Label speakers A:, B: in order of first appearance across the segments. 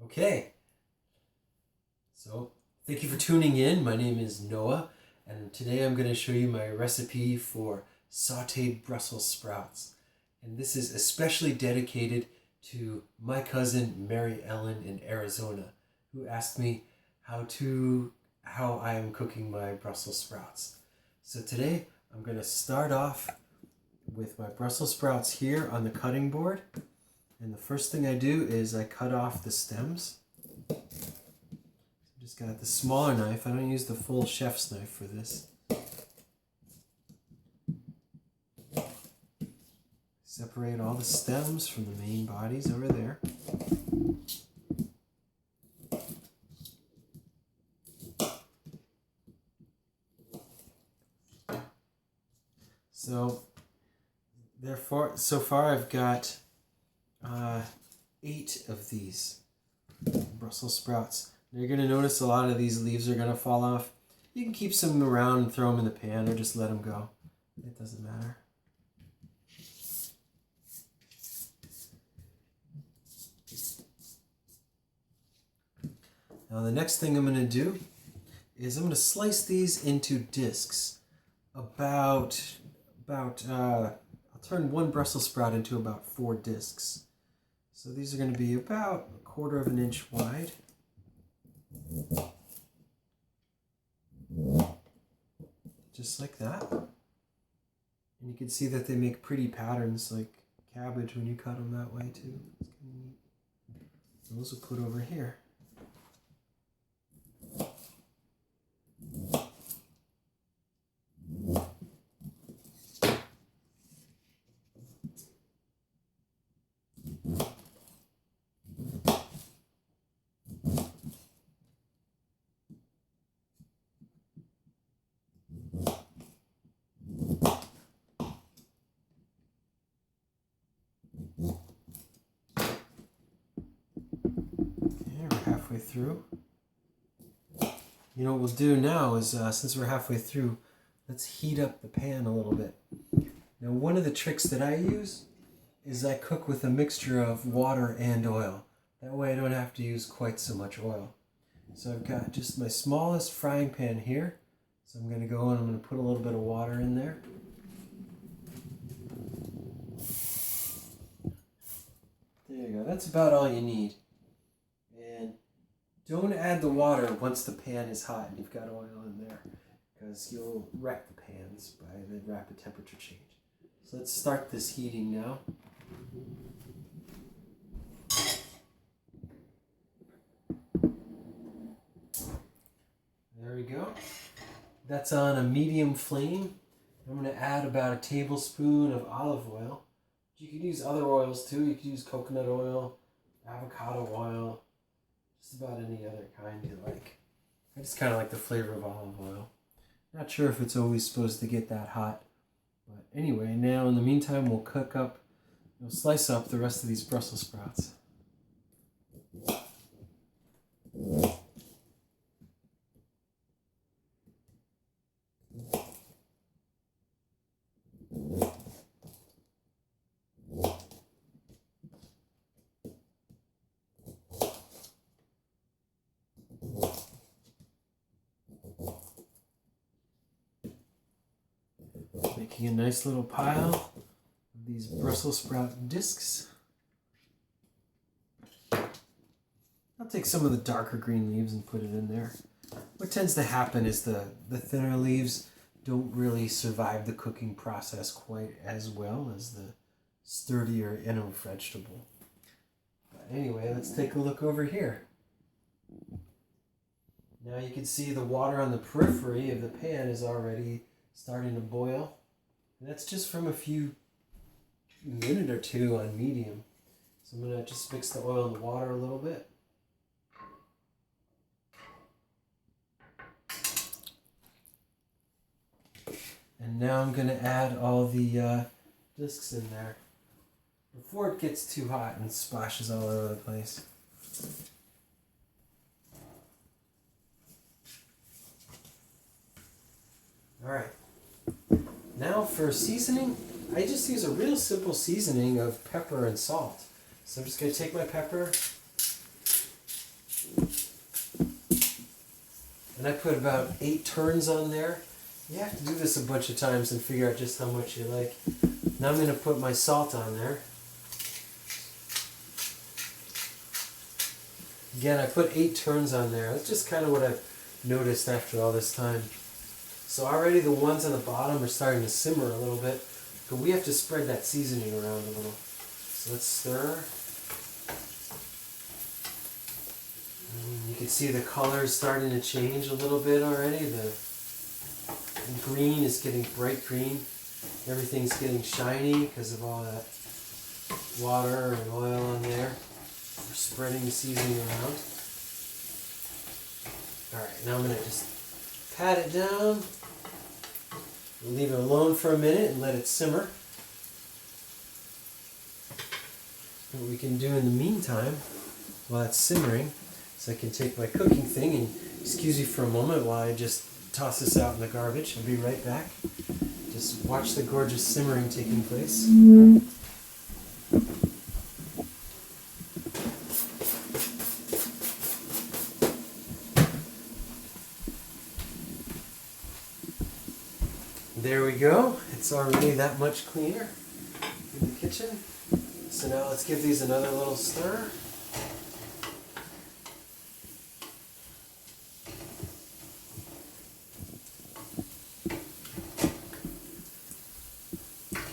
A: Okay, so thank you for tuning in. My name is Noah, and today I'm going to show you my recipe for sauteed Brussels sprouts. And this is especially dedicated to my cousin Mary Ellen in Arizona, who asked me how I am cooking my Brussels sprouts. So today I'm going to start off with my Brussels sprouts here on the cutting board. And the first thing I do is I cut off the stems. I just got the smaller knife. I don't use the full chef's knife for this. Separate all the stems from the main bodies over there. So far I've got 8 of these Brussels sprouts. You're going to notice a lot of these leaves are going to fall off. You can keep some around and throw them in the pan or just let them go. It doesn't matter. Now the next thing I'm going to do is I'm going to slice these into discs. I'll turn one Brussels sprout into about 4 discs. So these are going to be about 1/4 of an inch wide. Just like that. And you can see that they make pretty patterns like cabbage when you cut them that way too. It's kind of neat. Those will put over here. Halfway through. You know what we'll do now is, since we're halfway through, let's heat up the pan a little bit. Now one of the tricks that I use is I cook with a mixture of water and oil. That way I don't have to use quite so much oil. So I've got just my smallest frying pan here. So I'm going to go and I'm going to put a little bit of water in there. There you go. That's about all you need. And don't add the water once the pan is hot and you've got oil in there, because you'll wreck the pans by the rapid temperature change. So let's start this heating now. There we go. That's on a medium flame. I'm going to add about a tablespoon of olive oil. You could use other oils too. You could use coconut oil, avocado oil, just about any other kind you like. I just kind of like the flavor of olive oil. Not sure if it's always supposed to get that hot. But anyway, now in the meantime, we'll slice up the rest of these Brussels sprouts. Making a nice little pile of these Brussels sprout discs. I'll take some of the darker green leaves and put it in there. What tends to happen is the thinner leaves don't really survive the cooking process quite as well as the sturdier inner vegetable. But anyway, let's take a look over here. Now you can see the water on the periphery of the pan is already starting to boil. And that's just from a minute or two on medium. So I'm going to just mix the oil and the water a little bit. And now I'm going to add all the discs in there before it gets too hot and splashes all over the place. Alright. Now for seasoning, I just use a real simple seasoning of pepper and salt. So I'm just going to take my pepper And I put about 8 turns on there. You have to do this a bunch of times and figure out just how much you like. Now I'm going to put my salt on there. Again, I put 8 turns on there. That's just kind of what I've noticed after all this time. So already the ones on the bottom are starting to simmer a little bit, but we have to spread that seasoning around a little. So let's stir. You can see the color is starting to change a little bit already. The green is getting bright green. Everything's getting shiny because of all that water and oil on there. We're spreading the seasoning around. Alright, now I'm going to just pat it down. Leave it alone for a minute and let it simmer. What we can do in the meantime, while it's simmering, is I can take my cooking thing and excuse you for a moment while I just toss this out in the garbage. I'll be right back. Just watch the gorgeous simmering taking place. There we go. It's already that much cleaner in the kitchen. So now let's give these another little stir.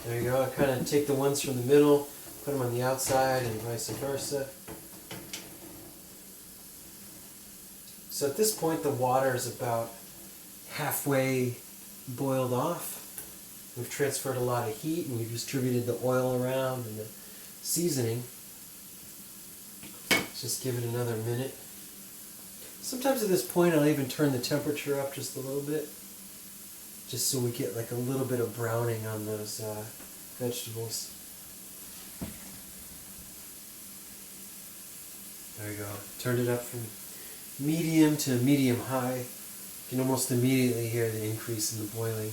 A: There you go. I kind of take the ones from the middle, put them on the outside, and vice versa. So at this point, the water is about halfway boiled off. We've transferred a lot of heat and we've distributed the oil around and the seasoning. Let's just give it another minute. Sometimes at this point I'll even turn the temperature up just a little bit, just so we get like a little bit of browning on those vegetables. There you go. Turned it up from medium to medium high. You can almost immediately hear the increase in the boiling.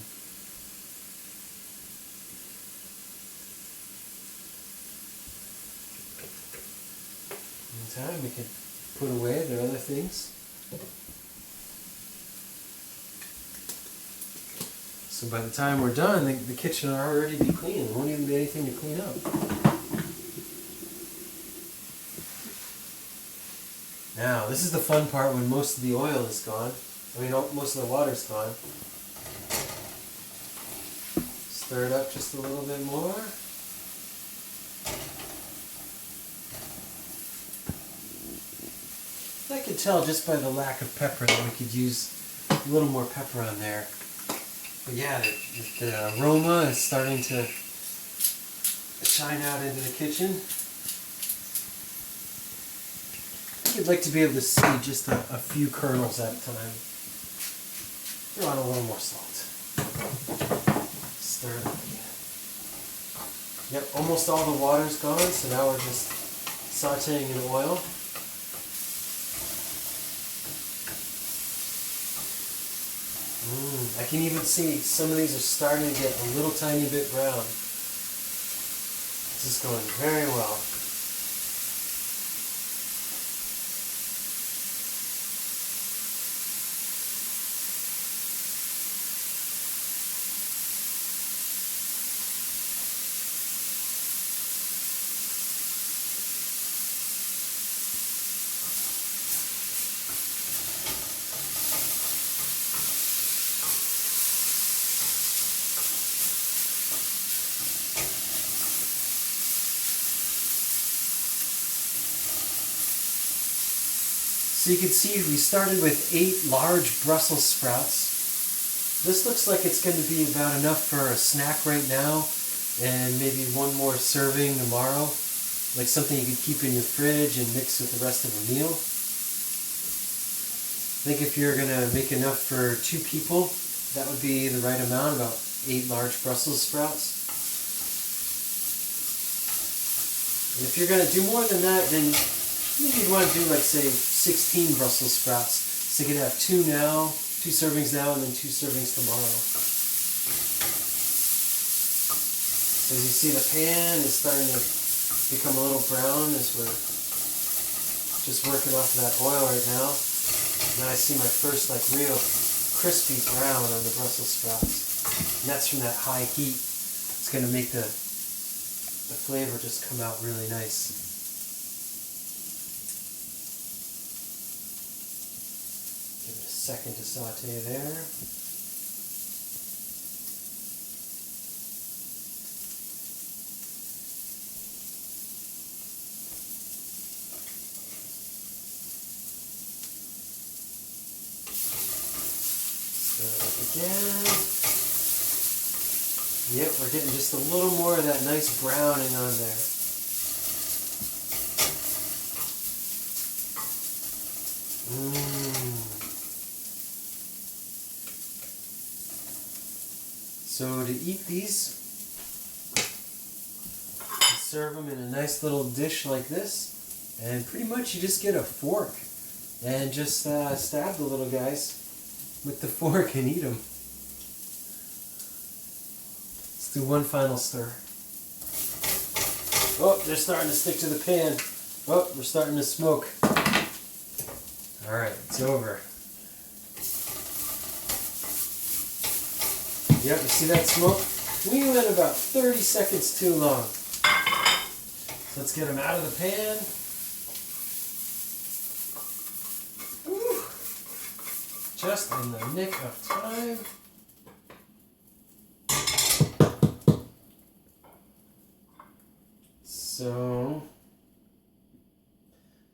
A: Meantime, we can put away the other things. So by the time we're done, the kitchen will already be clean. There won't even be anything to clean up. Now, this is the fun part when most of the oil is gone. Most of the water's gone. Stir it up just a little bit more. I can tell just by the lack of pepper that we could use a little more pepper on there. But yeah, the aroma is starting to shine out into the kitchen. You'd like to be able to see just a few kernels at a time. Throw on a little more salt. Stir it up again. Yep, almost all the water's gone, so now we're just sauteing in oil. I can even see some of these are starting to get a little tiny bit brown. This is going very well. So you can see we started with 8 large Brussels sprouts. This looks like it's going to be about enough for a snack right now and maybe one more serving tomorrow. Like something you could keep in your fridge and mix with the rest of a meal. I think if you're going to make enough for 2 people, that would be the right amount, about 8 large Brussels sprouts. And if you're going to do more than that, then maybe you'd want to do, like, say, 16 Brussels sprouts. So you could have 2 servings now, and then 2 servings tomorrow. As you see, the pan is starting to become a little brown as we're just working off of that oil right now. Now I see my first like real crispy brown on the Brussels sprouts. And that's from that high heat. It's going to make the flavor just come out really nice. Give it a second to saute there. Stir it up again. Yep, we're getting just a little more of that nice browning on there. So to eat these, you serve them in a nice little dish like this, and pretty much you just get a fork and just stab the little guys with the fork and eat them. Let's do one final stir. Oh, they're starting to stick to the pan. Oh, we're starting to smoke. Alright, it's over. Yep, you see that smoke? We went about 30 seconds too long. So let's get them out of the pan. Whew. Just in the nick of time. So,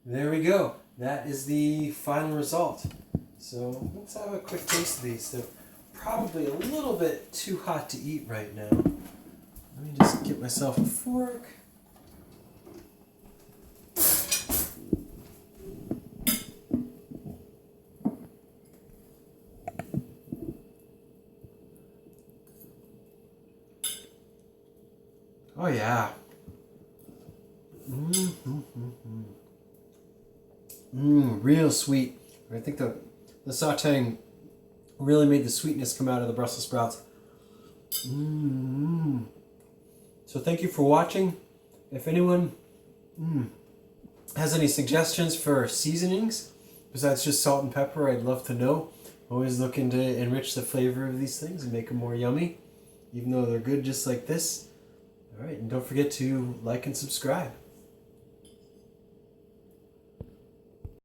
A: there we go. That is the final result. So, let's have a quick taste of these. They're probably a little bit too hot to eat right now. Let me just get myself a fork. Oh yeah. Real sweet. I think the sauteing really made the sweetness come out of the Brussels sprouts. So thank you for watching. If anyone has any suggestions for seasonings besides just salt and pepper, I'd love to know. Always looking to enrich the flavor of these things and make them more yummy, even though they're good just like this. All right, and don't forget to like and subscribe.